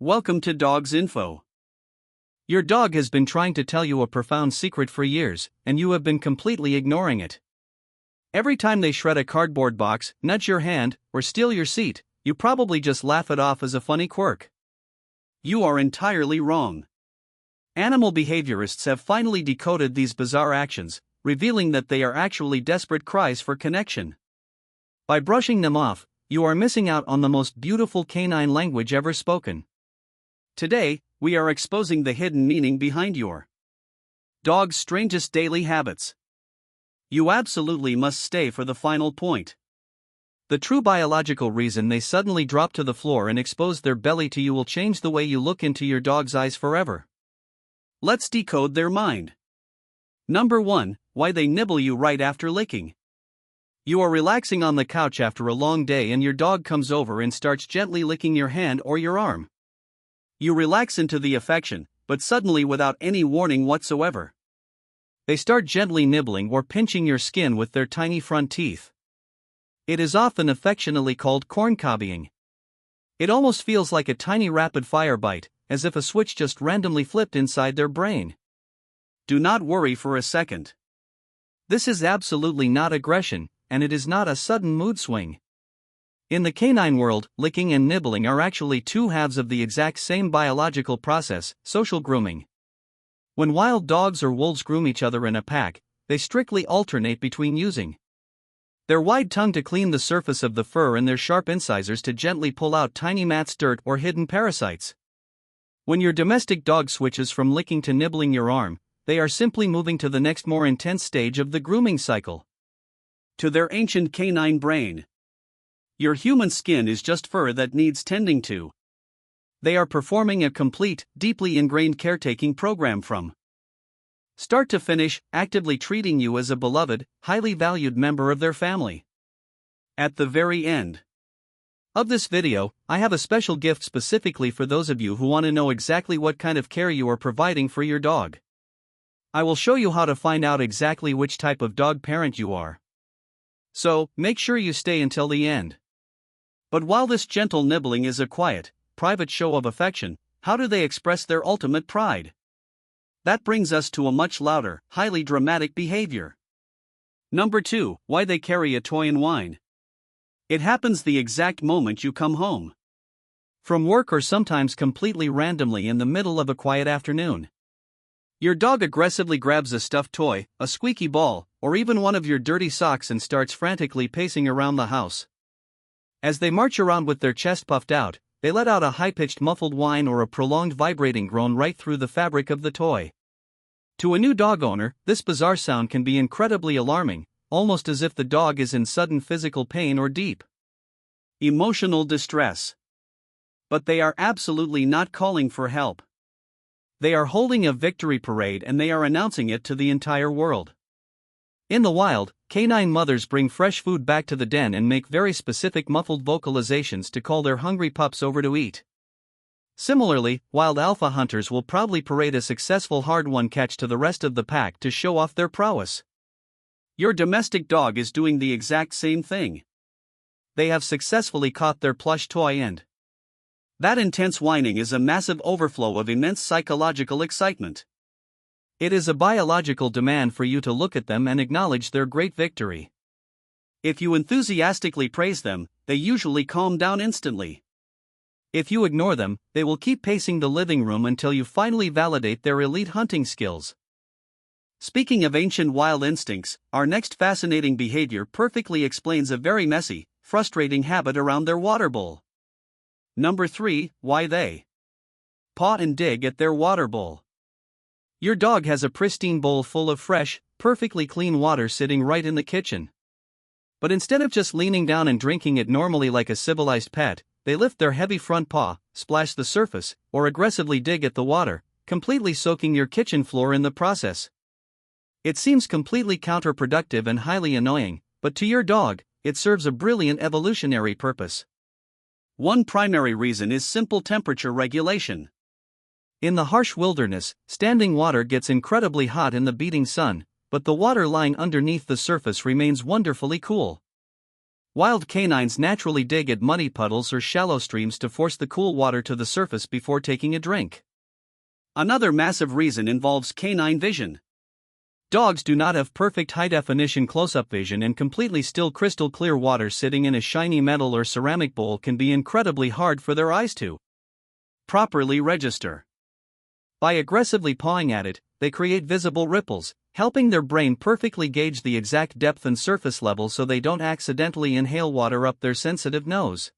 Welcome to Dogs Info. Your dog has been trying to tell you a profound secret for years, and you have been completely ignoring it. Every time they shred a cardboard box, nudge your hand, or steal your seat, you probably just laugh it off as a funny quirk. You are entirely wrong. Animal behaviorists have finally decoded these bizarre actions, revealing that they are actually desperate cries for connection. By brushing them off, you are missing out on the most beautiful canine language ever spoken. Today, we are exposing the hidden meaning behind your dog's strangest daily habits. You absolutely must stay for the final point. The true biological reason they suddenly drop to the floor and expose their belly to you will change the way you look into your dog's eyes forever. Let's decode their mind. Number 1, why they nibble you right after licking. You are relaxing on the couch after a long day and your dog comes over and starts gently licking your hand or your arm. You relax into the affection, but suddenly without any warning whatsoever, they start gently nibbling or pinching your skin with their tiny front teeth. It is often affectionately called corncobbying. It almost feels like a tiny rapid-fire bite, as if a switch just randomly flipped inside their brain. Do not worry for a second. This is absolutely not aggression, and it is not a sudden mood swing. In the canine world, licking and nibbling are actually two halves of the exact same biological process, social grooming. When wild dogs or wolves groom each other in a pack, they strictly alternate between using their wide tongue to clean the surface of the fur and their sharp incisors to gently pull out tiny mats, dirt, or hidden parasites. When your domestic dog switches from licking to nibbling your arm, they are simply moving to the next more intense stage of the grooming cycle. To their ancient canine brain, your human skin is just fur that needs tending to. They are performing a complete, deeply ingrained caretaking program from start to finish, actively treating you as a beloved, highly valued member of their family. At the very end of this video, I have a special gift specifically for those of you who want to know exactly what kind of care you are providing for your dog. I will show you how to find out exactly which type of dog parent you are. So, make sure you stay until the end. But while this gentle nibbling is a quiet, private show of affection, how do they express their ultimate pride? That brings us to a much louder, highly dramatic behavior. Number 2, why they carry a toy and whine. It happens the exact moment you come home from work or sometimes completely randomly in the middle of a quiet afternoon. Your dog aggressively grabs a stuffed toy, a squeaky ball, or even one of your dirty socks and starts frantically pacing around the house. As they march around with their chest puffed out, they let out a high-pitched muffled whine or a prolonged vibrating groan right through the fabric of the toy. To a new dog owner, this bizarre sound can be incredibly alarming, almost as if the dog is in sudden physical pain or deep emotional distress. But they are absolutely not calling for help. They are holding a victory parade and they are announcing it to the entire world. In the wild, canine mothers bring fresh food back to the den and make very specific muffled vocalizations to call their hungry pups over to eat. Similarly, wild alpha hunters will proudly parade a successful hard-won catch to the rest of the pack to show off their prowess. Your domestic dog is doing the exact same thing. They have successfully caught their plush toy and that intense whining is a massive overflow of immense psychological excitement. It is a biological demand for you to look at them and acknowledge their great victory. If you enthusiastically praise them, they usually calm down instantly. If you ignore them, they will keep pacing the living room until you finally validate their elite hunting skills. Speaking of ancient wild instincts, our next fascinating behavior perfectly explains a very messy, frustrating habit around their water bowl. Number 3, why they paw and dig at their water bowl. Your dog has a pristine bowl full of fresh, perfectly clean water sitting right in the kitchen. But instead of just leaning down and drinking it normally like a civilized pet, they lift their heavy front paw, splash the surface, or aggressively dig at the water, completely soaking your kitchen floor in the process. It seems completely counterproductive and highly annoying, but to your dog, it serves a brilliant evolutionary purpose. One primary reason is simple temperature regulation. In the harsh wilderness, standing water gets incredibly hot in the beating sun, but the water lying underneath the surface remains wonderfully cool. Wild canines naturally dig at muddy puddles or shallow streams to force the cool water to the surface before taking a drink. Another massive reason involves canine vision. Dogs do not have perfect high-definition close-up vision, and completely still crystal-clear water sitting in a shiny metal or ceramic bowl can be incredibly hard for their eyes to properly register. By aggressively pawing at it, they create visible ripples, helping their brain perfectly gauge the exact depth and surface level so they don't accidentally inhale water up their sensitive nose.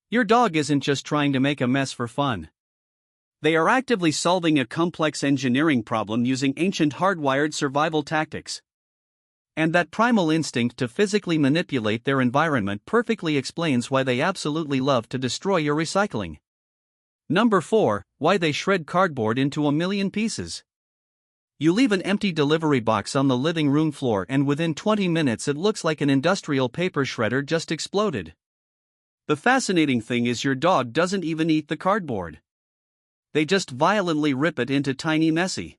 Your dog isn't just trying to make a mess for fun. They are actively solving a complex engineering problem using ancient hardwired survival tactics. And that primal instinct to physically manipulate their environment perfectly explains why they absolutely love to destroy your recycling. Number 4, why they shred cardboard into a million pieces. You leave an empty delivery box on the living room floor, and within 20 minutes it looks like an industrial paper shredder just exploded. The fascinating thing is your dog doesn't even eat the cardboard. They just violently rip it into tiny messy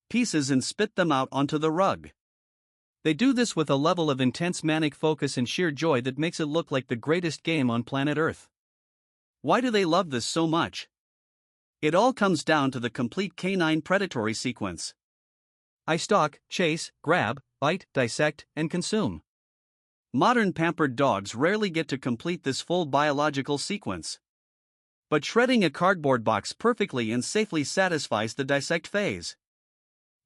pieces and spit them out onto the rug. They do this with a level of intense manic focus and sheer joy that makes it look like the greatest game on planet Earth. Why do they love this so much? It all comes down to the complete canine predatory sequence. I stalk, chase, grab, bite, dissect, and consume. Modern pampered dogs rarely get to complete this full biological sequence. But shredding a cardboard box perfectly and safely satisfies the dissect phase.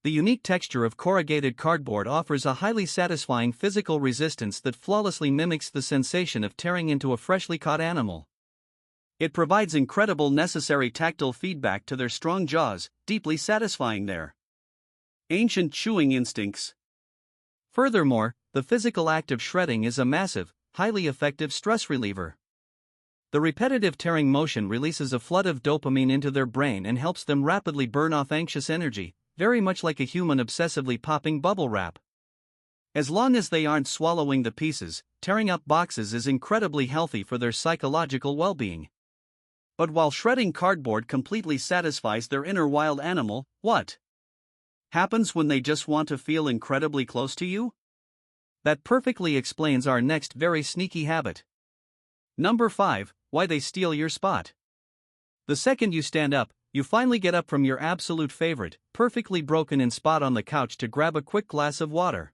The unique texture of corrugated cardboard offers a highly satisfying physical resistance that flawlessly mimics the sensation of tearing into a freshly caught animal. It provides incredible necessary tactile feedback to their strong jaws, deeply satisfying their ancient chewing instincts. Furthermore, the physical act of shredding is a massive, highly effective stress reliever. The repetitive tearing motion releases a flood of dopamine into their brain and helps them rapidly burn off anxious energy, very much like a human obsessively popping bubble wrap. As long as they aren't swallowing the pieces, tearing up boxes is incredibly healthy for their psychological well-being. But while shredding cardboard completely satisfies their inner wild animal, what happens when they just want to feel incredibly close to you? That perfectly explains our next very sneaky habit. Number 5, why they steal your spot. The second you stand up, you finally get up from your absolute favorite, perfectly broken-in spot on the couch to grab a quick glass of water.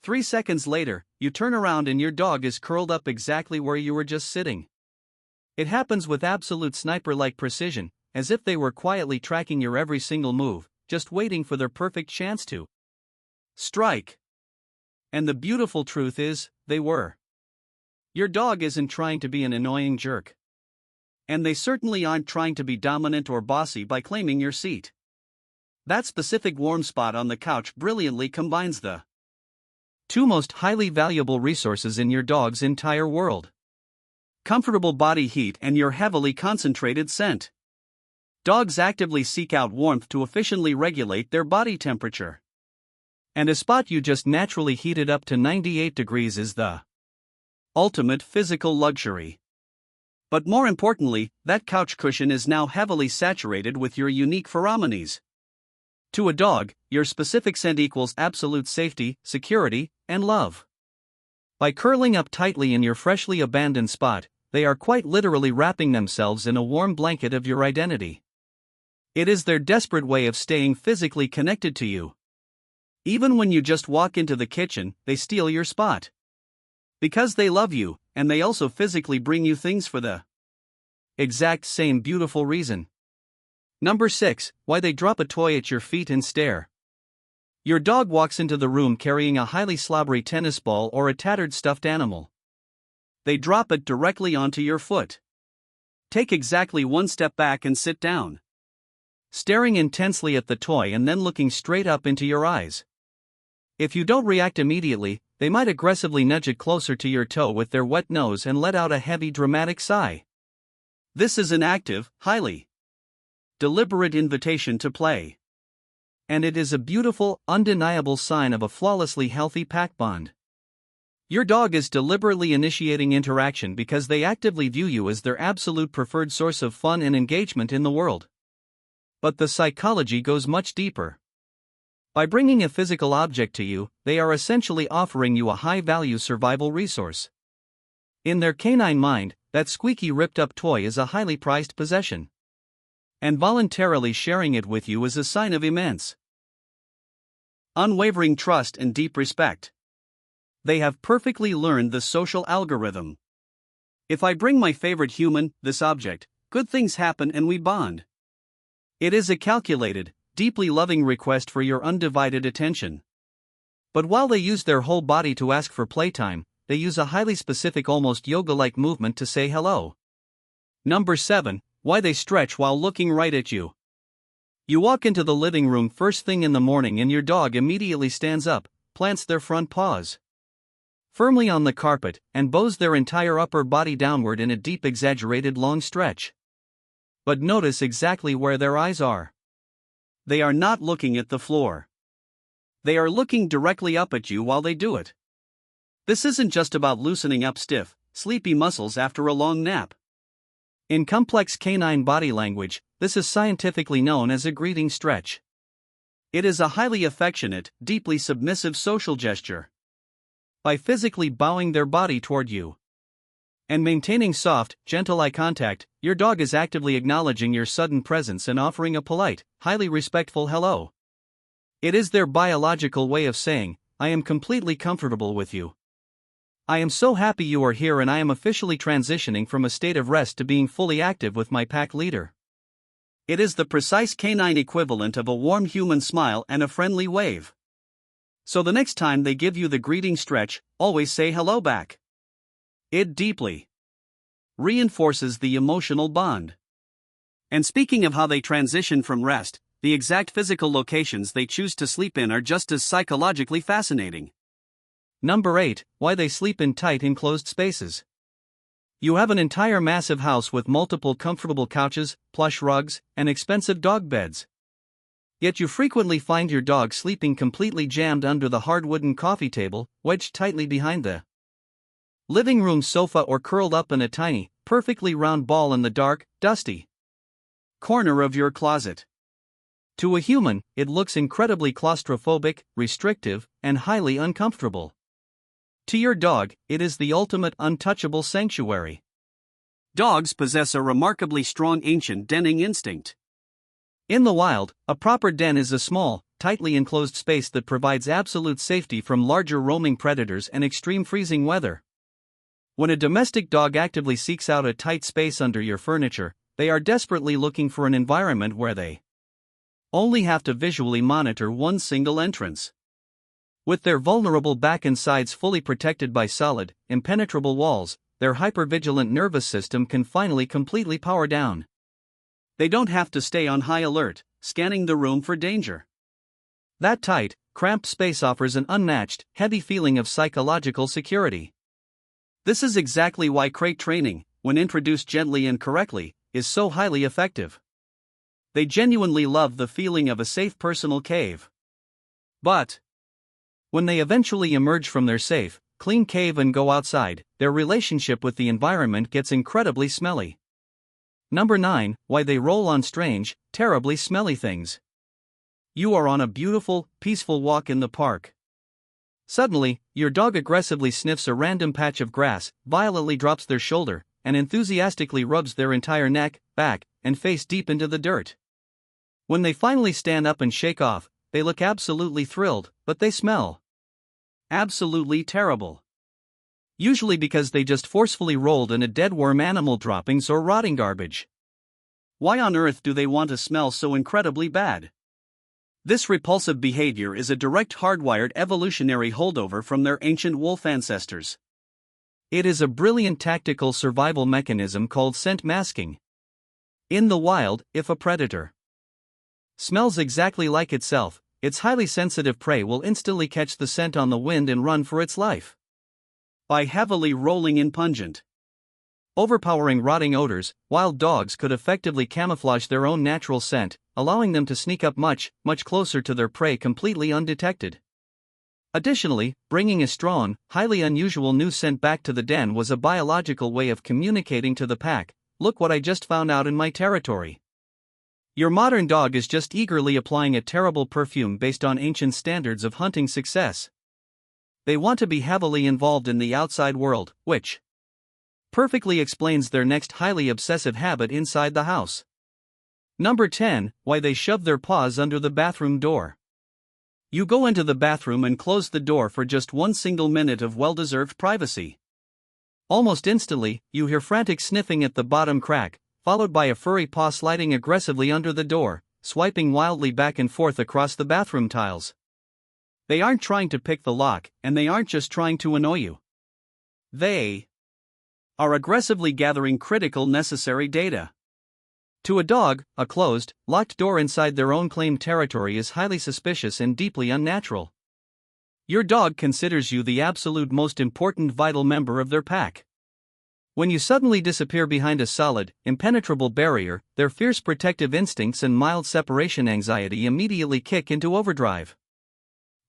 3 seconds later, you turn around and your dog is curled up exactly where you were just sitting. It happens with absolute sniper-like precision, as if they were quietly tracking your every single move, just waiting for their perfect chance to strike. And the beautiful truth is, they were. Your dog isn't trying to be an annoying jerk. And they certainly aren't trying to be dominant or bossy by claiming your seat. That specific warm spot on the couch brilliantly combines the two most highly valuable resources in your dog's entire world: comfortable body heat and your heavily concentrated scent. Dogs actively seek out warmth to efficiently regulate their body temperature. And a spot you just naturally heated up to 98 degrees is the ultimate physical luxury. But more importantly, that couch cushion is now heavily saturated with your unique pheromones. To a dog, your specific scent equals absolute safety, security, and love. By curling up tightly in your freshly abandoned spot, they are quite literally wrapping themselves in a warm blanket of your identity. It is their desperate way of staying physically connected to you. Even when you just walk into the kitchen, they steal your spot. Because they love you, and they also physically bring you things for the exact same beautiful reason. Number 6, why they drop a toy at your feet and stare. Your dog walks into the room carrying a highly slobbery tennis ball or a tattered stuffed animal. They drop it directly onto your foot. Take exactly one step back and sit down, staring intensely at the toy and then looking straight up into your eyes. If you don't react immediately, they might aggressively nudge it closer to your toe with their wet nose and let out a heavy dramatic sigh. This is an active, highly deliberate invitation to play. And it is a beautiful, undeniable sign of a flawlessly healthy pack bond. Your dog is deliberately initiating interaction because they actively view you as their absolute preferred source of fun and engagement in the world. But the psychology goes much deeper. By bringing a physical object to you, they are essentially offering you a high-value survival resource. In their canine mind, that squeaky ripped-up toy is a highly prized possession. And voluntarily sharing it with you is a sign of immense, unwavering trust and deep respect. They have perfectly learned the social algorithm. If I bring my favorite human, this object, good things happen and we bond. It is a calculated, deeply loving request for your undivided attention. But while they use their whole body to ask for playtime, they use a highly specific, almost yoga-like movement to say hello. Number 7. Why they stretch while looking right at you. You walk into the living room first thing in the morning and your dog immediately stands up, plants their front paws firmly on the carpet, and bows their entire upper body downward in a deep, exaggerated long stretch. But notice exactly where their eyes are. They are not looking at the floor. They are looking directly up at you while they do it. This isn't just about loosening up stiff, sleepy muscles after a long nap. In complex canine body language, this is scientifically known as a greeting stretch. It is a highly affectionate, deeply submissive social gesture. By physically bowing their body toward you and maintaining soft, gentle eye contact, your dog is actively acknowledging your sudden presence and offering a polite, highly respectful hello. It is their biological way of saying, I am completely comfortable with you. I am so happy you are here and I am officially transitioning from a state of rest to being fully active with my pack leader. It is the precise canine equivalent of a warm human smile and a friendly wave. So the next time they give you the greeting stretch, always say hello back. It deeply reinforces the emotional bond. And speaking of how they transition from rest, the exact physical locations they choose to sleep in are just as psychologically fascinating. Number 8. Why they sleep in tight enclosed spaces. You have an entire massive house with multiple comfortable couches, plush rugs, and expensive dog beds. Yet you frequently find your dog sleeping completely jammed under the hard wooden coffee table, wedged tightly behind the living room sofa or curled up in a tiny, perfectly round ball in the dark, dusty corner of your closet. To a human, it looks incredibly claustrophobic, restrictive, and highly uncomfortable. To your dog, it is the ultimate untouchable sanctuary. Dogs possess a remarkably strong ancient denning instinct. In the wild, a proper den is a small, tightly enclosed space that provides absolute safety from larger roaming predators and extreme freezing weather. When a domestic dog actively seeks out a tight space under your furniture, they are desperately looking for an environment where they only have to visually monitor one single entrance. With their vulnerable back and sides fully protected by solid, impenetrable walls, their hypervigilant nervous system can finally completely power down. They don't have to stay on high alert, scanning the room for danger. That tight, cramped space offers an unmatched, heavy feeling of psychological security. This is exactly why crate training, when introduced gently and correctly, is so highly effective. They genuinely love the feeling of a safe personal cave. But when they eventually emerge from their safe, clean cave and go outside, their relationship with the environment gets incredibly smelly. Number 9. Why they roll on strange, terribly smelly things. You are on a beautiful, peaceful walk in the park. Suddenly, your dog aggressively sniffs a random patch of grass, violently drops their shoulder, and enthusiastically rubs their entire neck, back, and face deep into the dirt. When they finally stand up and shake off, they look absolutely thrilled, but they smell absolutely terrible. Usually because they just forcefully rolled in a dead worm, animal droppings, or rotting garbage. Why on earth do they want to smell so incredibly bad? This repulsive behavior is a direct hardwired evolutionary holdover from their ancient wolf ancestors. It is a brilliant tactical survival mechanism called scent masking. In the wild, if a predator smells exactly like itself, its highly sensitive prey will instantly catch the scent on the wind and run for its life. By heavily rolling in pungent, overpowering rotting odors, wild dogs could effectively camouflage their own natural scent, allowing them to sneak up much, much closer to their prey completely undetected. Additionally, bringing a strong, highly unusual new scent back to the den was a biological way of communicating to the pack, "Look what I just found out in my territory." Your modern dog is just eagerly applying a terrible perfume based on ancient standards of hunting success. They want to be heavily involved in the outside world, which perfectly explains their next highly obsessive habit inside the house. Number 10, why they shove their paws under the bathroom door. You go into the bathroom and close the door for just one single minute of well-deserved privacy. Almost instantly, you hear frantic sniffing at the bottom crack, followed by a furry paw sliding aggressively under the door, swiping wildly back and forth across the bathroom tiles. They aren't trying to pick the lock, and they aren't just trying to annoy you. They are aggressively gathering critical necessary data. To a dog, a closed, locked door inside their own claimed territory is highly suspicious and deeply unnatural. Your dog considers you the absolute most important vital member of their pack. When you suddenly disappear behind a solid, impenetrable barrier, their fierce protective instincts and mild separation anxiety immediately kick into overdrive.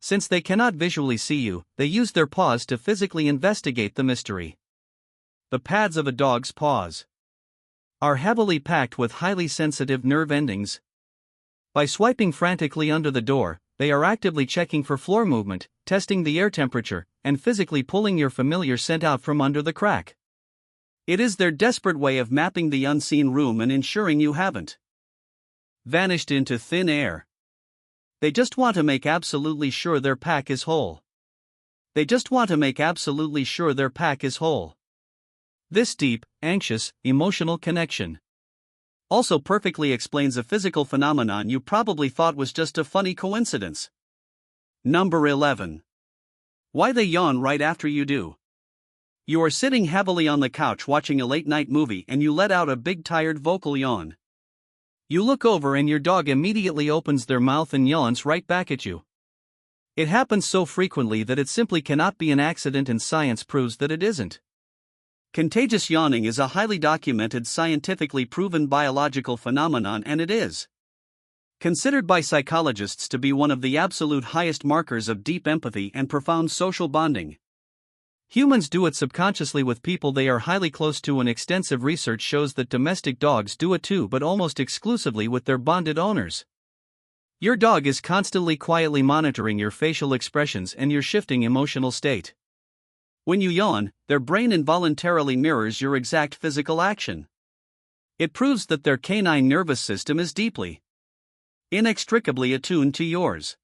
Since they cannot visually see you, they use their paws to physically investigate the mystery. The pads of a dog's paws are heavily packed with highly sensitive nerve endings. By swiping frantically under the door, they are actively checking for floor movement, testing the air temperature, and physically pulling your familiar scent out from under the crack. It is their desperate way of mapping the unseen room and ensuring you haven't vanished into thin air. They just want to make absolutely sure their pack is whole. They just want to make absolutely sure their pack is whole. This deep, anxious, emotional connection also perfectly explains a physical phenomenon you probably thought was just a funny coincidence. Number 11. Why they yawn right after you do. You are sitting heavily on the couch watching a late-night movie and you let out a big tired vocal yawn. You look over and your dog immediately opens their mouth and yawns right back at you. It happens so frequently that it simply cannot be an accident, and science proves that it isn't. Contagious yawning is a highly documented, scientifically proven biological phenomenon, and it is considered by psychologists to be one of the absolute highest markers of deep empathy and profound social bonding. Humans do it subconsciously with people they are highly close to, and extensive research shows that domestic dogs do it too, but almost exclusively with their bonded owners. Your dog is constantly quietly monitoring your facial expressions and your shifting emotional state. When you yawn, their brain involuntarily mirrors your exact physical action. It proves that their canine nervous system is deeply, inextricably attuned to yours.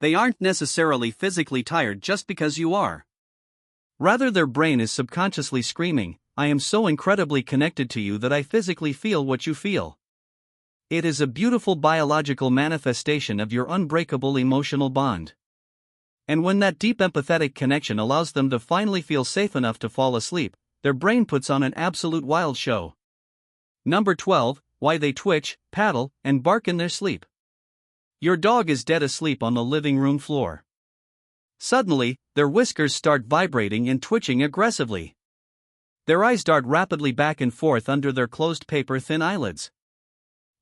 They aren't necessarily physically tired just because you are. Rather, their brain is subconsciously screaming, "I am so incredibly connected to you that I physically feel what you feel." It is a beautiful biological manifestation of your unbreakable emotional bond. And when that deep empathetic connection allows them to finally feel safe enough to fall asleep, their brain puts on an absolute wild show. Number 12, why they twitch, paddle, and bark in their sleep. Your dog is dead asleep on the living room floor. Suddenly, their whiskers start vibrating and twitching aggressively. Their eyes dart rapidly back and forth under their closed paper-thin eyelids.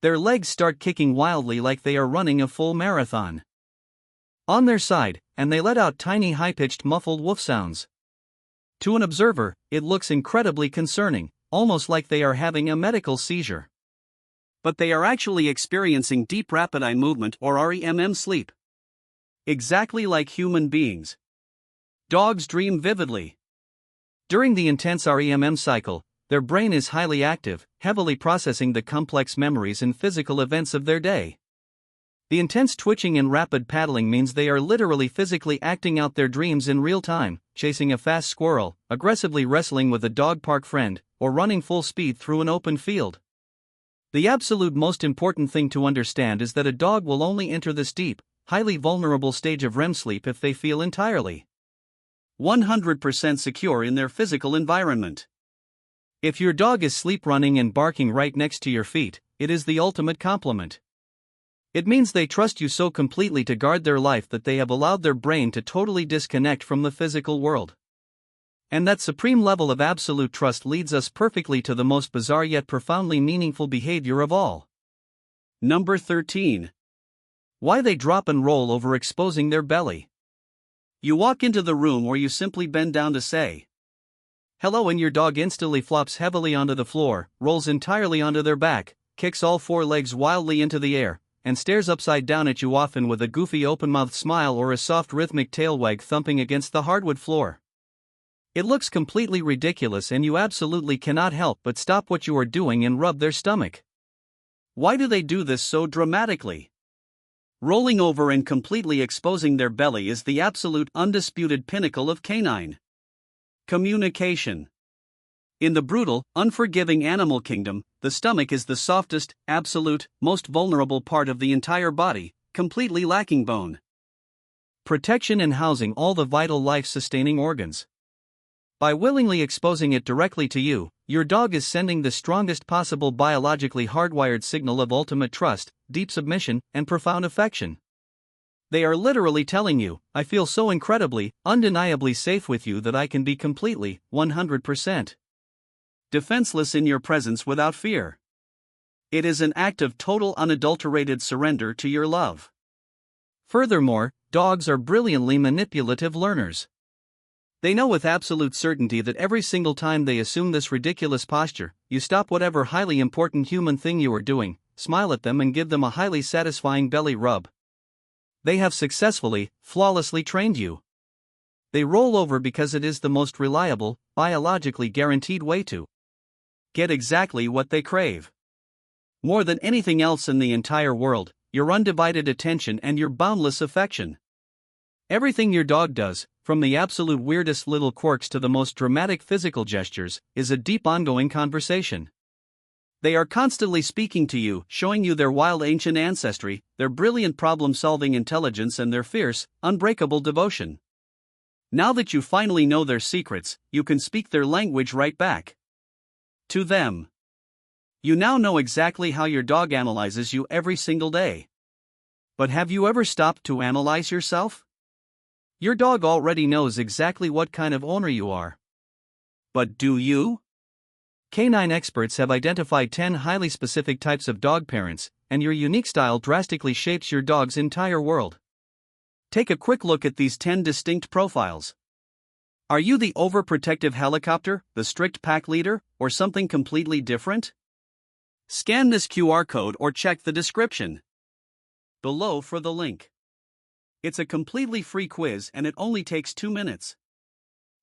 Their legs start kicking wildly like they are running a full marathon. On their side, and they let out tiny high-pitched muffled woof sounds. To an observer, it looks incredibly concerning, almost like they are having a medical seizure. But they are actually experiencing deep rapid eye movement, or REM sleep. Exactly like human beings. Dogs dream vividly. During the intense REM cycle, their brain is highly active, heavily processing the complex memories and physical events of their day. The intense twitching and rapid paddling means they are literally physically acting out their dreams in real time, chasing a fast squirrel, aggressively wrestling with a dog park friend, or running full speed through an open field. The absolute most important thing to understand is that a dog will only enter this deep, highly vulnerable stage of REM sleep if they feel entirely 100% secure in their physical environment. If your dog is sleep running and barking right next to your feet, it is the ultimate compliment. It means they trust you so completely to guard their life that they have allowed their brain to totally disconnect from the physical world. And that supreme level of absolute trust leads us perfectly to the most bizarre yet profoundly meaningful behavior of all. Number 13. Why they drop and roll over exposing their belly. You walk into the room or you simply bend down to say hello, and your dog instantly flops heavily onto the floor, rolls entirely onto their back, kicks all four legs wildly into the air, and stares upside down at you, often with a goofy open-mouthed smile or a soft rhythmic tail wag thumping against the hardwood floor. It looks completely ridiculous, and you absolutely cannot help but stop what you are doing and rub their stomach. Why do they do this so dramatically? Rolling over and completely exposing their belly is the absolute undisputed pinnacle of canine communication. In the brutal, unforgiving animal kingdom, the stomach is the softest, absolute, most vulnerable part of the entire body, completely lacking bone, protection, and housing all the vital life-sustaining organs. By willingly exposing it directly to you, your dog is sending the strongest possible biologically hardwired signal of ultimate trust, deep submission, and profound affection. They are literally telling you, "I feel so incredibly, undeniably safe with you that I can be completely, 100%. defenseless in your presence without fear." It is an act of total unadulterated surrender to your love. Furthermore, dogs are brilliantly manipulative learners. They know with absolute certainty that every single time they assume this ridiculous posture, you stop whatever highly important human thing you are doing, smile at them, and give them a highly satisfying belly rub. They have successfully, flawlessly trained you. They roll over because it is the most reliable, biologically guaranteed way to get exactly what they crave. More than anything else in the entire world, your undivided attention and your boundless affection. Everything your dog does, from the absolute weirdest little quirks to the most dramatic physical gestures, is a deep ongoing conversation. They are constantly speaking to you, showing you their wild ancient ancestry, their brilliant problem-solving intelligence, and their fierce, unbreakable devotion. Now that you finally know their secrets, you can speak their language right back to them. You now know exactly how your dog analyzes you every single day. But have you ever stopped to analyze yourself? Your dog already knows exactly what kind of owner you are. But do you? Canine experts have identified 10 highly specific types of dog parents, and your unique style drastically shapes your dog's entire world. Take a quick look at these 10 distinct profiles. Are you the overprotective helicopter, the strict pack leader, or something completely different? Scan this QR code or check the description below for the link. It's a completely free quiz and it only takes 2 minutes.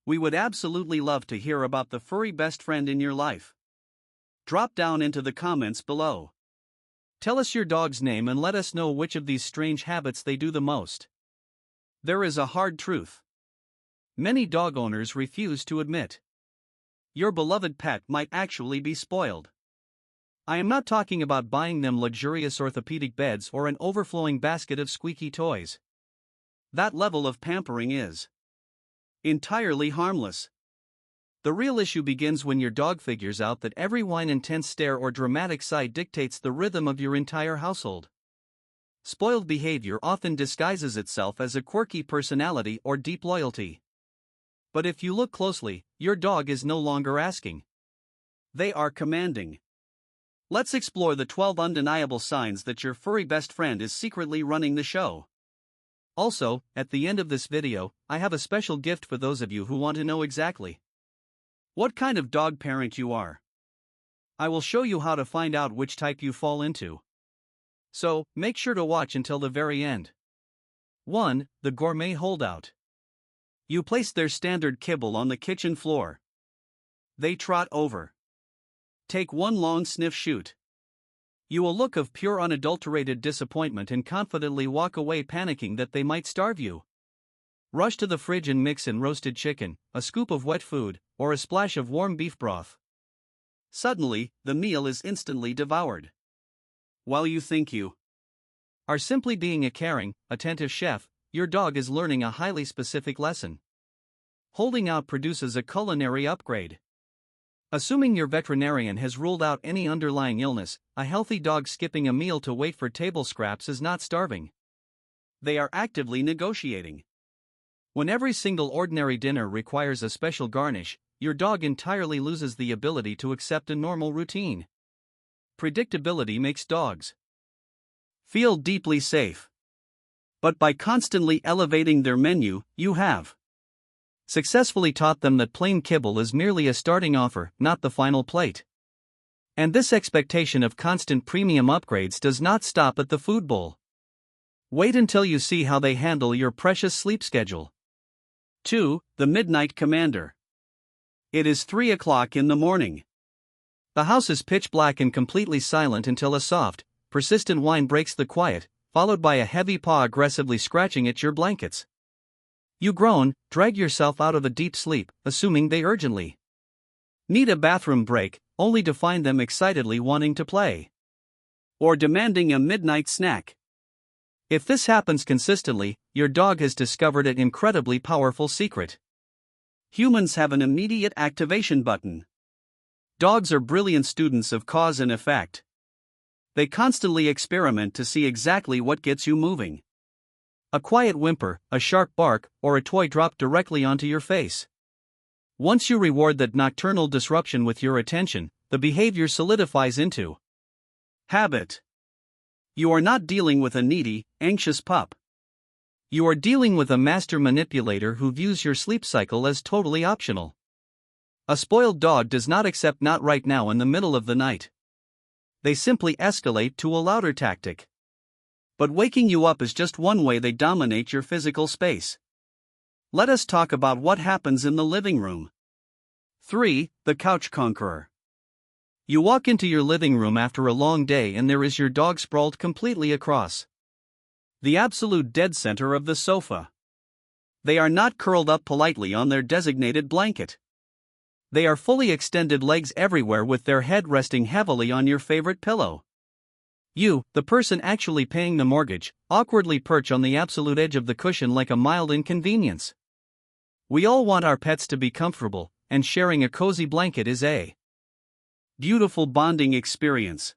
We would absolutely love to hear about the furry best friend in your life. Drop down into the comments below. Tell us your dog's name and let us know which of these strange habits they do the most. There is a hard truth many dog owners refuse to admit. Your beloved pet might actually be spoiled. I am not talking about buying them luxurious orthopedic beds or an overflowing basket of squeaky toys. That level of pampering is entirely harmless. The real issue begins when your dog figures out that every whine, intense stare, or dramatic sigh dictates the rhythm of your entire household. Spoiled behavior often disguises itself as a quirky personality or deep loyalty. But if you look closely, your dog is no longer asking. They are commanding. Let's explore the 12 undeniable signs that your furry best friend is secretly running the show. Also, at the end of this video, I have a special gift for those of you who want to know exactly what kind of dog parent you are. I will show you how to find out which type you fall into. So, make sure to watch until the very end. 1. The gourmet holdout. You place their standard kibble on the kitchen floor. They trot over. Take one long sniff, shoot. You will look of pure unadulterated disappointment and confidently walk away, panicking that they might starve you. Rush to the fridge and mix in roasted chicken, a scoop of wet food, or a splash of warm beef broth. Suddenly, the meal is instantly devoured. While you think you are simply being a caring, attentive chef, your dog is learning a highly specific lesson. Holding out produces a culinary upgrade. Assuming your veterinarian has ruled out any underlying illness, a healthy dog skipping a meal to wait for table scraps is not starving. They are actively negotiating. When every single ordinary dinner requires a special garnish, your dog entirely loses the ability to accept a normal routine. Predictability makes dogs feel deeply safe. But by constantly elevating their menu, you have successfully taught them that plain kibble is merely a starting offer, not the final plate. And this expectation of constant premium upgrades does not stop at the food bowl. Wait until you see how they handle your precious sleep schedule. 2. The Midnight Commander. It is 3 o'clock in the morning. The house is pitch black and completely silent until a soft, persistent whine breaks the quiet, followed by a heavy paw aggressively scratching at your blankets. You groan, drag yourself out of a deep sleep, assuming they urgently need a bathroom break, only to find them excitedly wanting to play. Or demanding a midnight snack. If this happens consistently, your dog has discovered an incredibly powerful secret. Humans have an immediate activation button. Dogs are brilliant students of cause and effect. They constantly experiment to see exactly what gets you moving. A quiet whimper, a sharp bark, or a toy dropped directly onto your face. Once you reward that nocturnal disruption with your attention, the behavior solidifies into habit. You are not dealing with a needy, anxious pup. You are dealing with a master manipulator who views your sleep cycle as totally optional. A spoiled dog does not accept "not right now" in the middle of the night. They simply escalate to a louder tactic. But waking you up is just one way they dominate your physical space. Let us talk about what happens in the living room. 3. The Couch Conqueror. You walk into your living room after a long day and there is your dog sprawled completely across the absolute dead center of the sofa. They are not curled up politely on their designated blanket. They are fully extended legs everywhere with their head resting heavily on your favorite pillow. You, the person actually paying the mortgage, awkwardly perch on the absolute edge of the cushion like a mild inconvenience. We all want our pets to be comfortable, and sharing a cozy blanket is a beautiful bonding experience.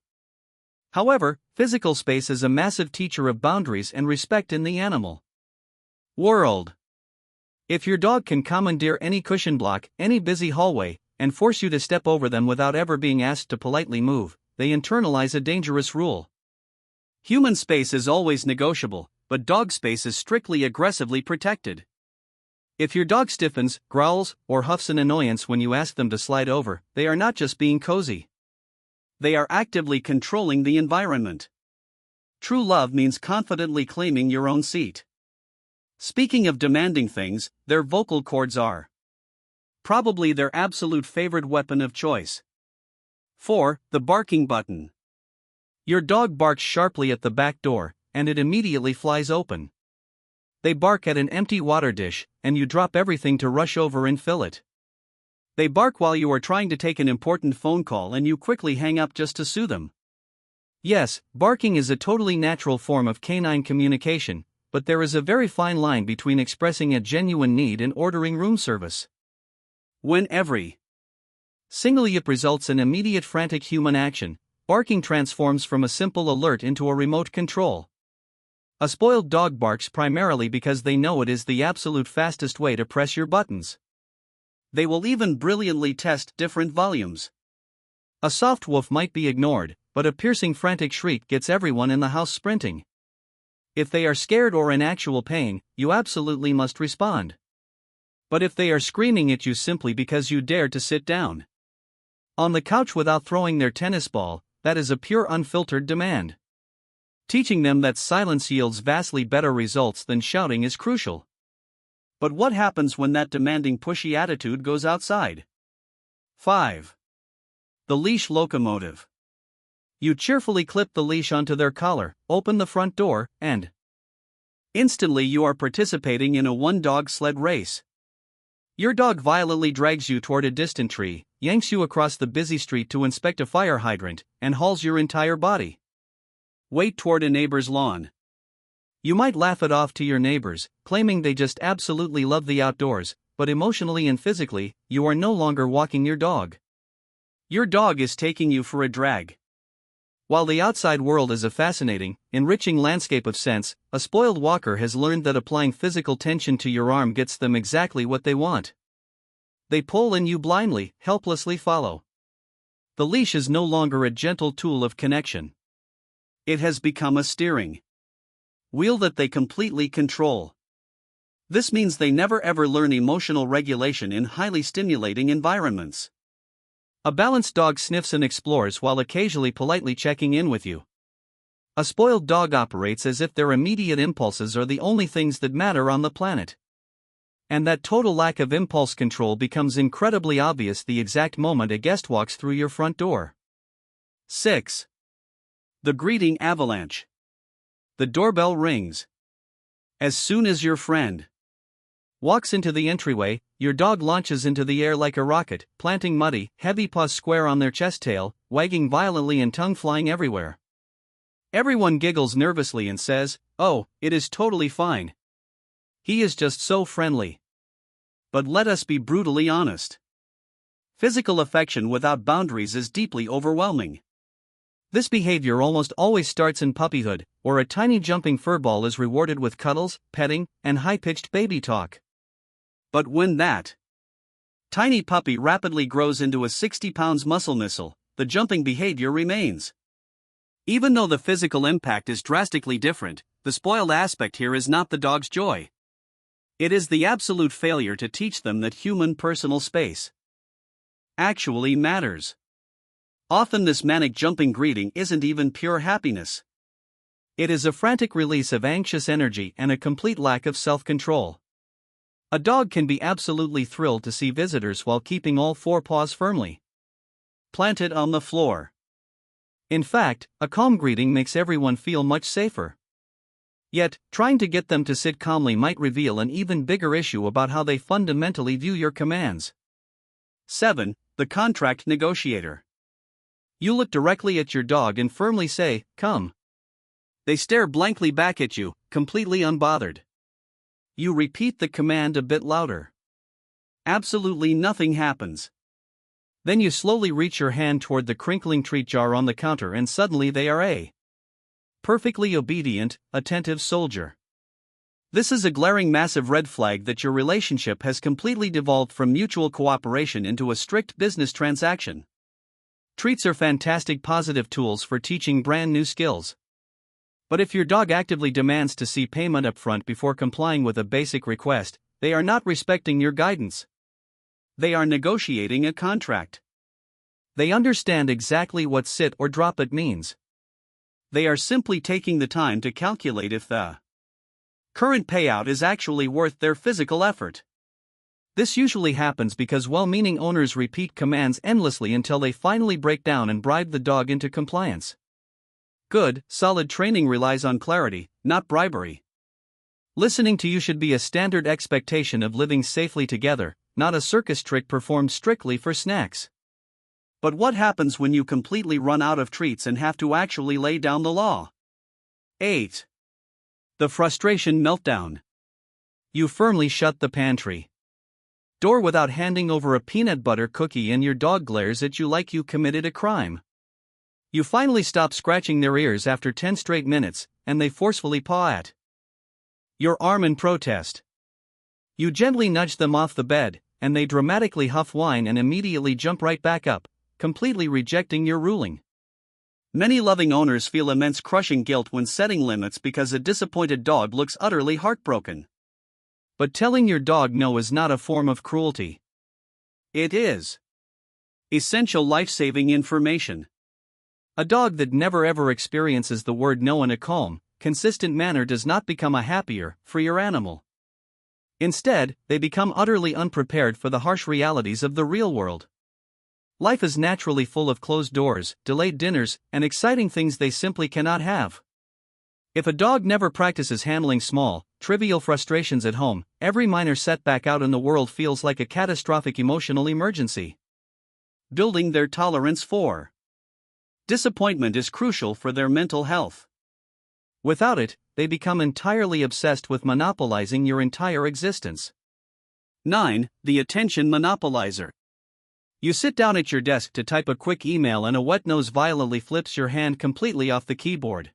However, physical space is a massive teacher of boundaries and respect in the animal world. If your dog can commandeer any cushion block, any busy hallway, and force you to step over them without ever being asked to politely move, they internalize a dangerous rule. Human space is always negotiable, but dog space is strictly aggressively protected. If your dog stiffens, growls, or huffs in annoyance when you ask them to slide over, they are not just being cozy. They are actively controlling the environment. True love means confidently claiming your own seat. Speaking of demanding things, their vocal cords are probably their absolute favorite weapon of choice. 4. The Barking Button. Your dog barks sharply at the back door, and it immediately flies open. They bark at an empty water dish, and you drop everything to rush over and fill it. They bark while you are trying to take an important phone call and you quickly hang up just to soothe them. Yes, barking is a totally natural form of canine communication, but there is a very fine line between expressing a genuine need and ordering room service. When every single yip results in immediate frantic human action, barking transforms from a simple alert into a remote control. A spoiled dog barks primarily because they know it is the absolute fastest way to press your buttons. They will even brilliantly test different volumes. A soft woof might be ignored, but a piercing frantic shriek gets everyone in the house sprinting. If they are scared or in actual pain, you absolutely must respond. But if they are screaming at you simply because you dared to sit down on the couch without throwing their tennis ball, that is a pure unfiltered demand. Teaching them that silence yields vastly better results than shouting is crucial. But what happens when that demanding pushy attitude goes outside? 5. The Leash Locomotive. You cheerfully clip the leash onto their collar, open the front door, and instantly you are participating in a one-dog sled race. Your dog violently drags you toward a distant tree, yanks you across the busy street to inspect a fire hydrant, and hauls your entire body weight toward a neighbor's lawn. You might laugh it off to your neighbors, claiming they just absolutely love the outdoors, but emotionally and physically, you are no longer walking your dog. Your dog is taking you for a drag. While the outside world is a fascinating, enriching landscape of sense, a spoiled walker has learned that applying physical tension to your arm gets them exactly what they want. They pull and you blindly, helplessly follow. The leash is no longer a gentle tool of connection. It has become a steering wheel that they completely control. This means they never ever learn emotional regulation in highly stimulating environments. A balanced dog sniffs and explores while occasionally politely checking in with you. A spoiled dog operates as if their immediate impulses are the only things that matter on the planet. And that total lack of impulse control becomes incredibly obvious the exact moment a guest walks through your front door. 6. The greeting avalanche. The doorbell rings. As soon as your friend walks into the entryway, your dog launches into the air like a rocket, planting muddy, heavy paws square on their chest tail, wagging violently and tongue flying everywhere. Everyone giggles nervously and says, "Oh, it is totally fine. He is just so friendly." But let us be brutally honest. Physical affection without boundaries is deeply overwhelming. This behavior almost always starts in puppyhood, where a tiny jumping furball is rewarded with cuddles, petting, and high-pitched baby talk. But when that tiny puppy rapidly grows into a 60-pound muscle missile, the jumping behavior remains. Even though the physical impact is drastically different, the spoiled aspect here is not the dog's joy. It is the absolute failure to teach them that human personal space actually matters. Often this manic jumping greeting isn't even pure happiness. It is a frantic release of anxious energy and a complete lack of self-control. A dog can be absolutely thrilled to see visitors while keeping all four paws firmly planted on the floor. In fact, a calm greeting makes everyone feel much safer. Yet, trying to get them to sit calmly might reveal an even bigger issue about how they fundamentally view your commands. 7. The contract negotiator. You look directly at your dog and firmly say, "Come." They stare blankly back at you, completely unbothered. You repeat the command a bit louder. Absolutely nothing happens. Then you slowly reach your hand toward the crinkling treat jar on the counter and suddenly they are a perfectly obedient, attentive soldier. This is a glaring massive red flag that your relationship has completely devolved from mutual cooperation into a strict business transaction. Treats are fantastic positive tools for teaching brand new skills. But if your dog actively demands to see payment up front before complying with a basic request, they are not respecting your guidance. They are negotiating a contract. They understand exactly what sit or drop it means. They are simply taking the time to calculate if the current payout is actually worth their physical effort. This usually happens because well-meaning owners repeat commands endlessly until they finally break down and bribe the dog into compliance. Good, solid training relies on clarity, not bribery. Listening to you should be a standard expectation of living safely together, not a circus trick performed strictly for snacks. But what happens when you completely run out of treats and have to actually lay down the law? 8. The frustration meltdown. You firmly shut the pantry door without handing over a peanut butter cookie and your dog glares at you like you committed a crime. You finally stop scratching their ears after 10 straight minutes, and they forcefully paw at your arm in protest. You gently nudge them off the bed, and they dramatically huff whine and immediately jump right back up, completely rejecting your ruling. Many loving owners feel immense crushing guilt when setting limits because a disappointed dog looks utterly heartbroken. But telling your dog no is not a form of cruelty. It is essential life-saving information. A dog that never ever experiences the word no in a calm, consistent manner does not become a happier, freer animal. Instead, they become utterly unprepared for the harsh realities of the real world. Life is naturally full of closed doors, delayed dinners, and exciting things they simply cannot have. If a dog never practices handling small, trivial frustrations at home, every minor setback out in the world feels like a catastrophic emotional emergency. Building their tolerance for disappointment is crucial for their mental health. Without it, they become entirely obsessed with monopolizing your entire existence. 9. The attention monopolizer. You sit down at your desk to type a quick email and a wet nose violently flips your hand completely off the keyboard.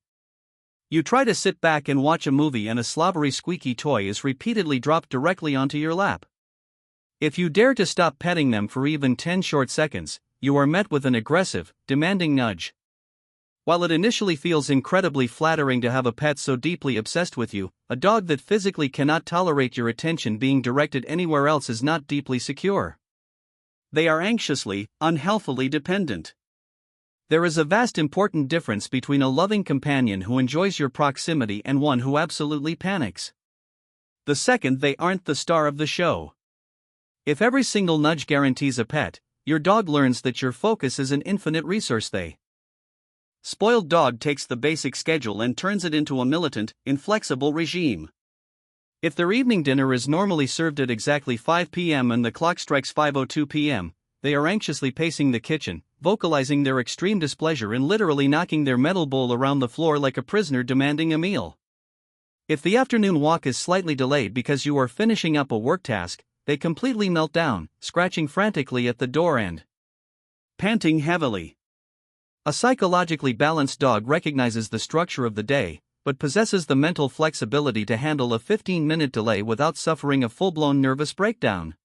You try to sit back and watch a movie and a slobbery squeaky toy is repeatedly dropped directly onto your lap. If you dare to stop petting them for even 10 short seconds, you are met with an aggressive, demanding nudge. While it initially feels incredibly flattering to have a pet so deeply obsessed with you, a dog that physically cannot tolerate your attention being directed anywhere else is not deeply secure. They are anxiously, unhealthily dependent. There is a vast important difference between a loving companion who enjoys your proximity and one who absolutely panics. The second, they aren't the star of the show. If every single nudge guarantees a pet, your dog learns that your focus is an infinite resource. They spoiled dog takes the basic schedule and turns it into a militant, inflexible regime. If their evening dinner is normally served at exactly 5 p.m. and the clock strikes 5:02 p.m., they are anxiously pacing the kitchen, vocalizing their extreme displeasure and literally knocking their metal bowl around the floor like a prisoner demanding a meal. If the afternoon walk is slightly delayed because you are finishing up a work task, they completely melt down, scratching frantically at the door and panting heavily. A psychologically balanced dog recognizes the structure of the day, but possesses the mental flexibility to handle a 15-minute delay without suffering a full-blown nervous breakdown.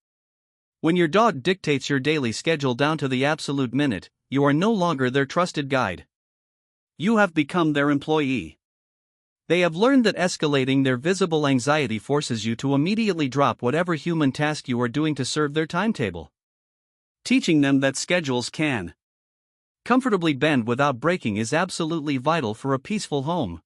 When your dog dictates your daily schedule down to the absolute minute, you are no longer their trusted guide. You have become their employee. They have learned that escalating their visible anxiety forces you to immediately drop whatever human task you are doing to serve their timetable. Teaching them that schedules can comfortably bend without breaking is absolutely vital for a peaceful home.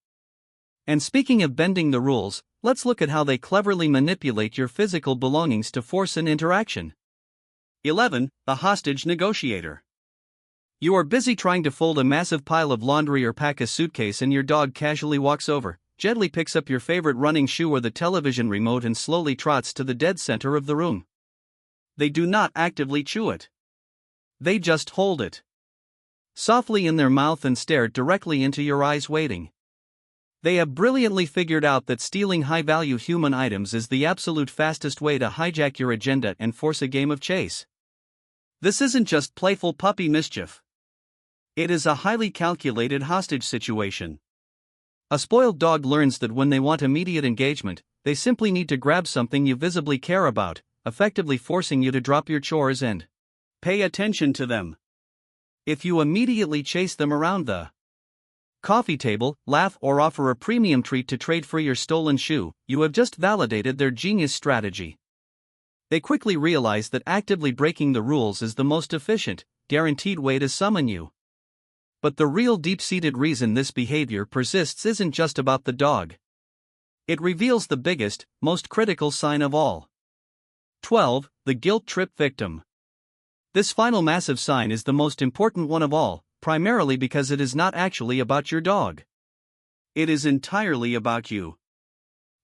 And speaking of bending the rules, let's look at how they cleverly manipulate your physical belongings to force an interaction. 11. The hostage negotiator. You are busy trying to fold a massive pile of laundry or pack a suitcase, and your dog casually walks over, gently picks up your favorite running shoe or the television remote, and slowly trots to the dead center of the room. They do not actively chew it. They just hold it softly in their mouth and stare directly into your eyes, waiting. They have brilliantly figured out that stealing high-value human items is the absolute fastest way to hijack your agenda and force a game of chase. This isn't just playful puppy mischief. It is a highly calculated hostage situation. A spoiled dog learns that when they want immediate engagement, they simply need to grab something you visibly care about, effectively forcing you to drop your chores and pay attention to them. If you immediately chase them around the coffee table, laugh, or offer a premium treat to trade for your stolen shoe, you have just validated their genius strategy. They quickly realize that actively breaking the rules is the most efficient, guaranteed way to summon you. But the real deep-seated reason this behavior persists isn't just about the dog. It reveals the biggest, most critical sign of all. 12. The guilt trip victim. This final massive sign is the most important one of all, primarily because it is not actually about your dog. It is entirely about you.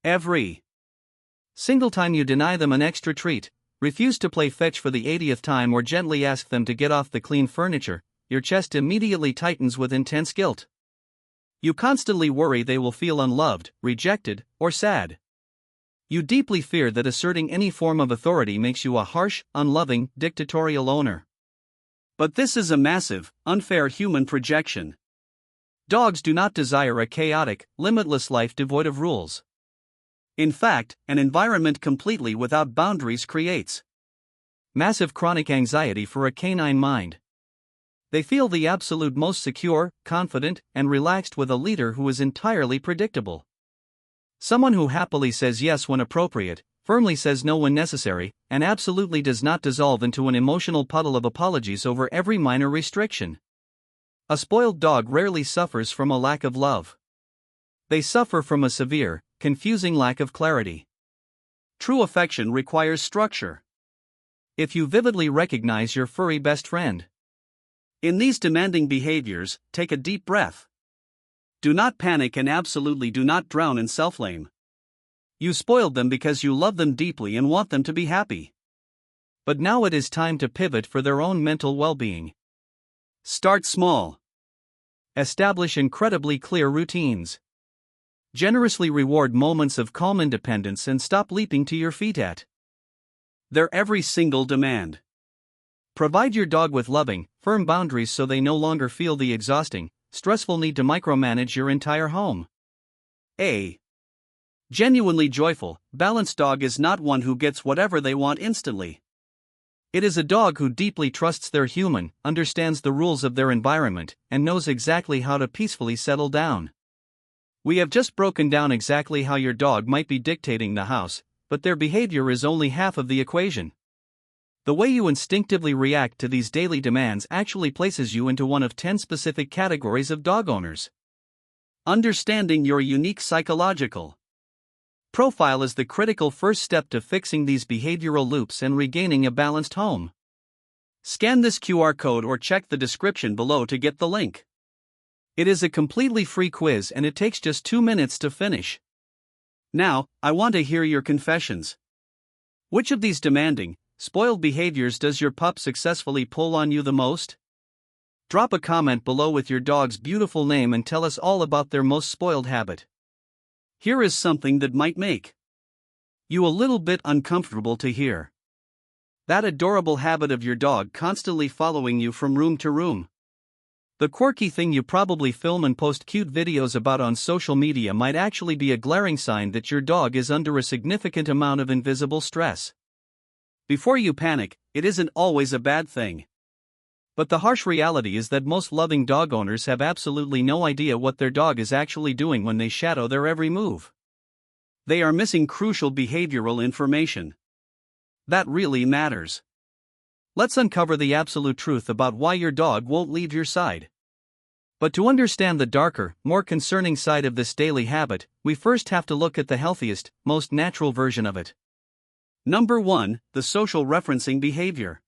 Every single time you deny them an extra treat, refuse to play fetch for the 80th time, or gently ask them to get off the clean furniture, your chest immediately tightens with intense guilt. You constantly worry they will feel unloved, rejected, or sad. You deeply fear that asserting any form of authority makes you a harsh, unloving, dictatorial owner. But this is a massive, unfair human projection. Dogs do not desire a chaotic, limitless life devoid of rules. In fact, an environment completely without boundaries creates massive chronic anxiety for a canine mind. They feel the absolute most secure, confident, and relaxed with a leader who is entirely predictable. Someone who happily says yes when appropriate, firmly says no when necessary, and absolutely does not dissolve into an emotional puddle of apologies over every minor restriction. A spoiled dog rarely suffers from a lack of love. They suffer from a severe, confusing lack of clarity. True affection requires structure. If you vividly recognize your furry best friend in these demanding behaviors, take a deep breath. Do not panic and absolutely do not drown in self-blame. You spoiled them because you love them deeply and want them to be happy. But now it is time to pivot for their own mental well-being. Start small. Establish incredibly clear routines. Generously reward moments of calm independence and stop leaping to your feet at their every single demand. Provide your dog with loving, firm boundaries so they no longer feel the exhausting, stressful need to micromanage your entire home. A genuinely joyful, balanced dog is not one who gets whatever they want instantly. It is a dog who deeply trusts their human, understands the rules of their environment, and knows exactly how to peacefully settle down. We have just broken down exactly how your dog might be dictating the house, but their behavior is only half of the equation. The way you instinctively react to these daily demands actually places you into one of 10 specific categories of dog owners. Understanding your unique psychological profile is the critical first step to fixing these behavioral loops and regaining a balanced home. Scan this QR code or check the description below to get the link. It is a completely free quiz and it takes just 2 minutes to finish. Now, I want to hear your confessions. Which of these demanding, spoiled behaviors does your pup successfully pull on you the most? Drop a comment below with your dog's beautiful name and tell us all about their most spoiled habit. Here is something that might make you a little bit uncomfortable to hear. That adorable habit of your dog constantly following you from room to room. The quirky thing you probably film and post cute videos about on social media might actually be a glaring sign that your dog is under a significant amount of invisible stress. Before you panic, it isn't always a bad thing. But the harsh reality is that most loving dog owners have absolutely no idea what their dog is actually doing when they shadow their every move. They are missing crucial behavioral information that really matters. Let's uncover the absolute truth about why your dog won't leave your side. But to understand the darker, more concerning side of this daily habit, we first have to look at the healthiest, most natural version of it. Number 1, the social referencing behavior.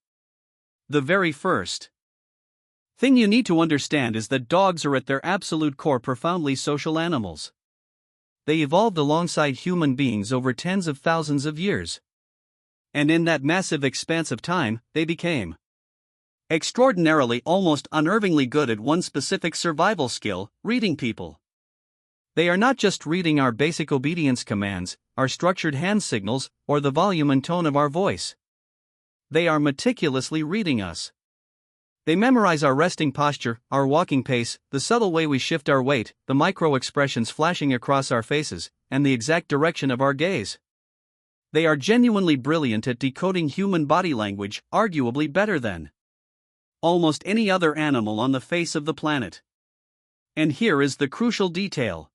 The very first thing you need to understand is that dogs are at their absolute core profoundly social animals. They evolved alongside human beings over tens of thousands of years. And in that massive expanse of time, they became extraordinarily, almost unnervingly good at one specific survival skill: reading people. They are not just reading our basic obedience commands, our structured hand signals, or the volume and tone of our voice. They are meticulously reading us. They memorize our resting posture, our walking pace, the subtle way we shift our weight, the micro-expressions flashing across our faces, and the exact direction of our gaze. They are genuinely brilliant at decoding human body language, arguably better than almost any other animal on the face of the planet. And here is the crucial detail.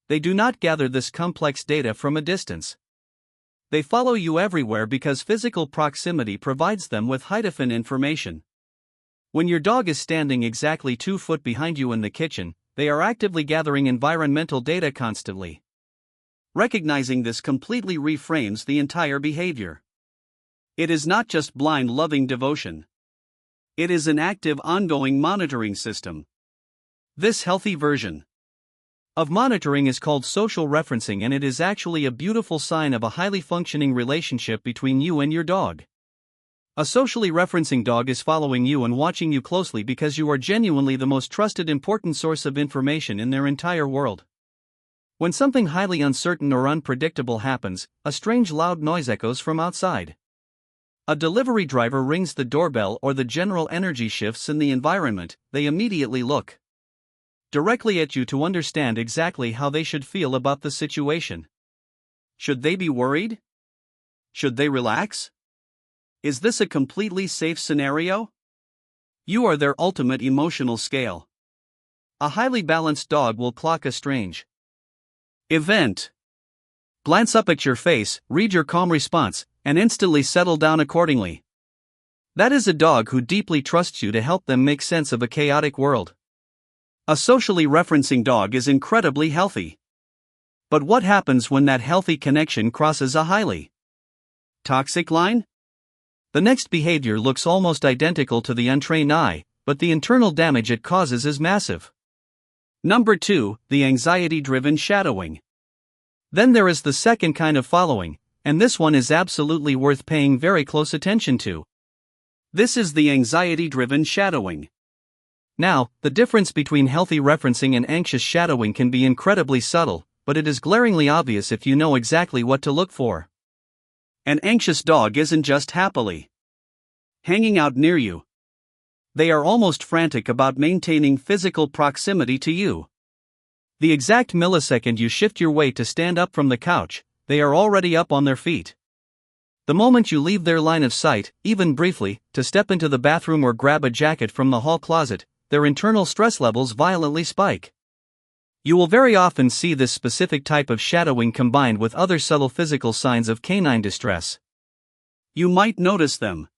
They do not gather this complex data from a distance. They follow you everywhere because physical proximity provides them with high-definition information. When your dog is standing exactly 2 feet behind you in the kitchen, they are actively gathering environmental data constantly. Recognizing this completely reframes the entire behavior. It is not just blind loving devotion. It is an active, ongoing monitoring system. This healthy version of monitoring is called social referencing, and it is actually a beautiful sign of a highly functioning relationship between you and your dog. A socially referencing dog is following you and watching you closely because you are genuinely the most trusted, important source of information in their entire world. When something highly uncertain or unpredictable happens, a strange loud noise echoes from outside. A delivery driver rings the doorbell or the general energy shifts in the environment, they immediately look directly at you to understand exactly how they should feel about the situation. Should they be worried? Should they relax? Is this a completely safe scenario? You are their ultimate emotional scale. A highly balanced dog will clock a strange event, glance up at your face, read your calm response, and instantly settle down accordingly. That is a dog who deeply trusts you to help them make sense of a chaotic world. A socially referencing dog is incredibly healthy. But what happens when that healthy connection crosses a highly toxic line? The next behavior looks almost identical to the untrained eye, but the internal damage it causes is massive. Number 2, the anxiety-driven shadowing. Then there is the second kind of following, and this one is absolutely worth paying very close attention to. This is the anxiety-driven shadowing. Now, the difference between healthy referencing and anxious shadowing can be incredibly subtle, but it is glaringly obvious if you know exactly what to look for. An anxious dog isn't just happily hanging out near you. They are almost frantic about maintaining physical proximity to you. The exact millisecond you shift your weight to stand up from the couch, they are already up on their feet. The moment you leave their line of sight, even briefly, to step into the bathroom or grab a jacket from the hall closet, their internal stress levels violently spike. You will very often see this specific type of shadowing combined with other subtle physical signs of canine distress. You might notice them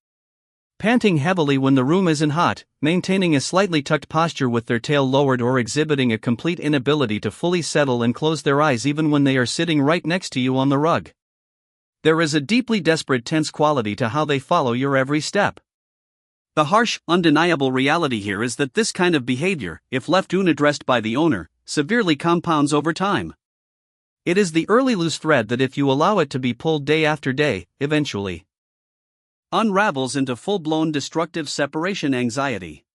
Panting heavily when the room isn't hot, maintaining a slightly tucked posture with their tail lowered, or exhibiting a complete inability to fully settle and close their eyes even when they are sitting right next to you on the rug. There is a deeply desperate, tense quality to how they follow your every step. The harsh, undeniable reality here is that this kind of behavior, if left unaddressed by the owner, severely compounds over time. It is the early loose thread that, if you allow it to be pulled day after day, eventually unravels into full-blown destructive separation anxiety.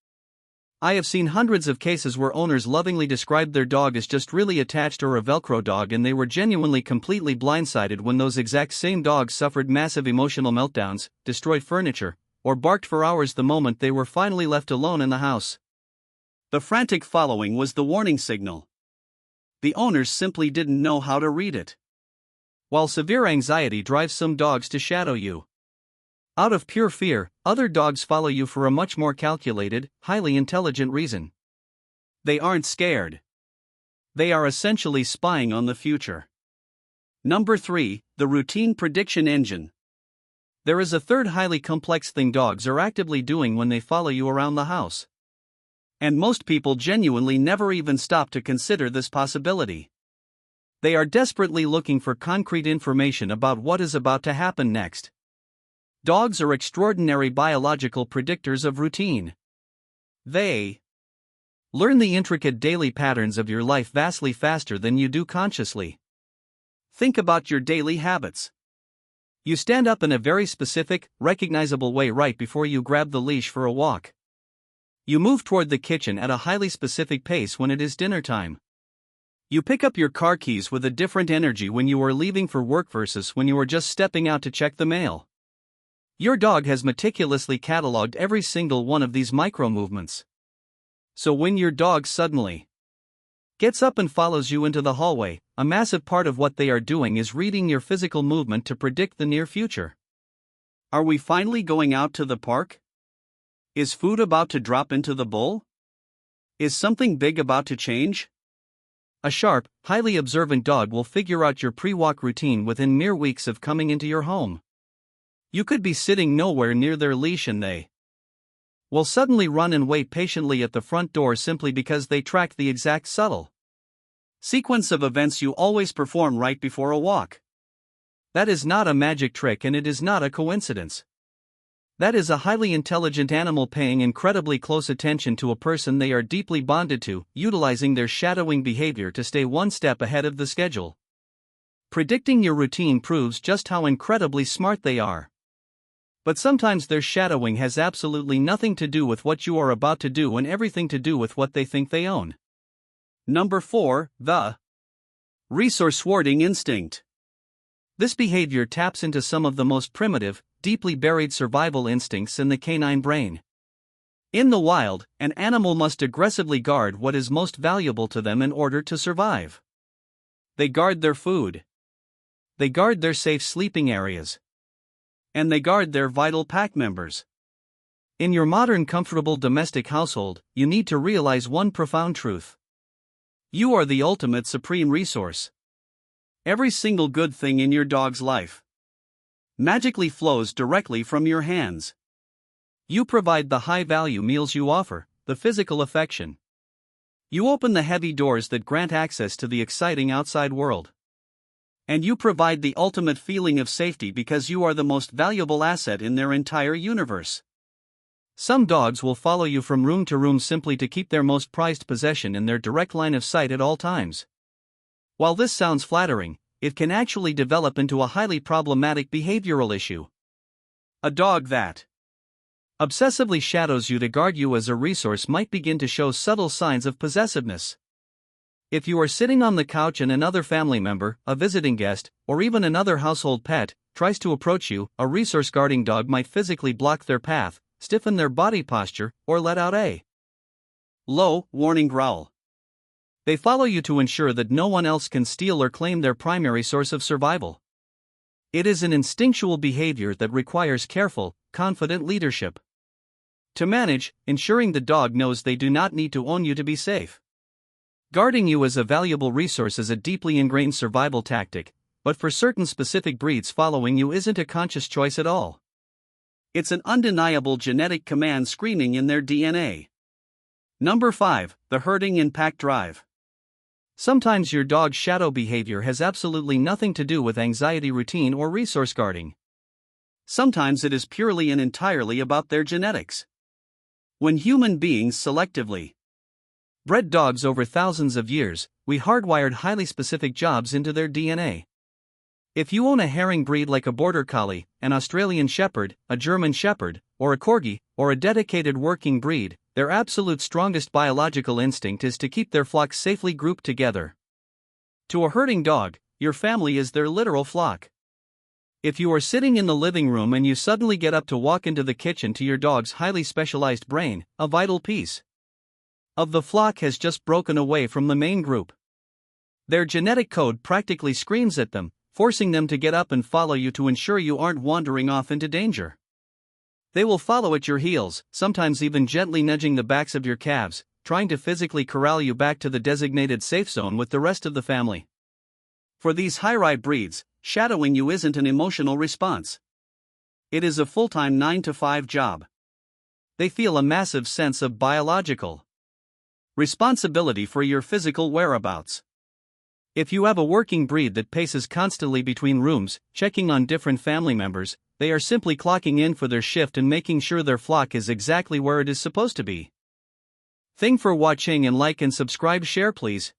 I have seen hundreds of cases where owners lovingly described their dog as just really attached, or a Velcro dog, and they were genuinely completely blindsided when those exact same dogs suffered massive emotional meltdowns, destroyed furniture, or barked for hours the moment they were finally left alone in the house. The frantic following was the warning signal. The owners simply didn't know how to read it. While severe anxiety drives some dogs to shadow you, out of pure fear, other dogs follow you for a much more calculated, highly intelligent reason. They aren't scared. They are essentially spying on the future. Number 3, the routine prediction engine. There is a third highly complex thing dogs are actively doing when they follow you around the house. And most people genuinely never even stop to consider this possibility. They are desperately looking for concrete information about what is about to happen next. Dogs are extraordinary biological predictors of routine. They learn the intricate daily patterns of your life vastly faster than you do consciously. Think about your daily habits. You stand up in a very specific, recognizable way right before you grab the leash for a walk. You move toward the kitchen at a highly specific pace when it is dinner time. You pick up your car keys with a different energy when you are leaving for work versus when you are just stepping out to check the mail. Your dog has meticulously cataloged every single one of these micro-movements. So when your dog suddenly gets up and follows you into the hallway, a massive part of what they are doing is reading your physical movement to predict the near future. Are we finally going out to the park? Is food about to drop into the bowl? Is something big about to change? A sharp, highly observant dog will figure out your pre-walk routine within mere weeks of coming into your home. You could be sitting nowhere near their leash and they will suddenly run and wait patiently at the front door simply because they track the exact subtle sequence of events you always perform right before a walk. That is not a magic trick, and it is not a coincidence. That is a highly intelligent animal paying incredibly close attention to a person they are deeply bonded to, utilizing their shadowing behavior to stay one step ahead of the schedule. Predicting your routine proves just how incredibly smart they are. But sometimes their shadowing has absolutely nothing to do with what you are about to do and everything to do with what they think they own. Number 4, the resource hoarding instinct. This behavior taps into some of the most primitive, deeply buried survival instincts in the canine brain. In the wild, an animal must aggressively guard what is most valuable to them in order to survive. They guard their food. They guard their safe sleeping areas. And they guard their vital pack members. In your modern comfortable domestic household, you need to realize one profound truth. You are the ultimate supreme resource. Every single good thing in your dog's life magically flows directly from your hands. You provide the high-value meals you offer, the physical affection. You open the heavy doors that grant access to the exciting outside world. And you provide the ultimate feeling of safety because you are the most valuable asset in their entire universe. Some dogs will follow you from room to room simply to keep their most prized possession in their direct line of sight at all times. While this sounds flattering, it can actually develop into a highly problematic behavioral issue. A dog that obsessively shadows you to guard you as a resource might begin to show subtle signs of possessiveness. If you are sitting on the couch and another family member, a visiting guest, or even another household pet tries to approach you, a resource guarding dog might physically block their path, stiffen their body posture, or let out a low, warning growl. They follow you to ensure that no one else can steal or claim their primary source of survival. It is an instinctual behavior that requires careful, confident leadership. To manage, ensuring the dog knows they do not need to own you to be safe. Guarding you as a valuable resource is a deeply ingrained survival tactic, but for certain specific breeds, following you isn't a conscious choice at all. It's an undeniable genetic command screaming in their DNA. Number 5. The herding in pack drive. Sometimes your dog's shadow behavior has absolutely nothing to do with anxiety routine or resource guarding. Sometimes it is purely and entirely about their genetics. When human beings selectively bred dogs over thousands of years, we hardwired highly specific jobs into their DNA. If you own a herring breed like a border collie, an Australian shepherd, a German shepherd, or a corgi, or a dedicated working breed, their absolute strongest biological instinct is to keep their flock safely grouped together. To a herding dog, your family is their literal flock. If you are sitting in the living room and you suddenly get up to walk into the kitchen to your dog's highly specialized brain, a vital piece of the flock has just broken away from the main group. Their genetic code practically screams at them, forcing them to get up and follow you to ensure you aren't wandering off into danger. They will follow at your heels, sometimes even gently nudging the backs of your calves, trying to physically corral you back to the designated safe zone with the rest of the family. For these high-ride breeds, shadowing you isn't an emotional response. It is a full-time 9-to-5 job. They feel a massive sense of biological responsibility for your physical whereabouts. If you have a working breed that paces constantly between rooms, checking on different family members, they are simply clocking in for their shift and making sure their flock is exactly where it is supposed to be. Thanks for watching, and like and subscribe, share please.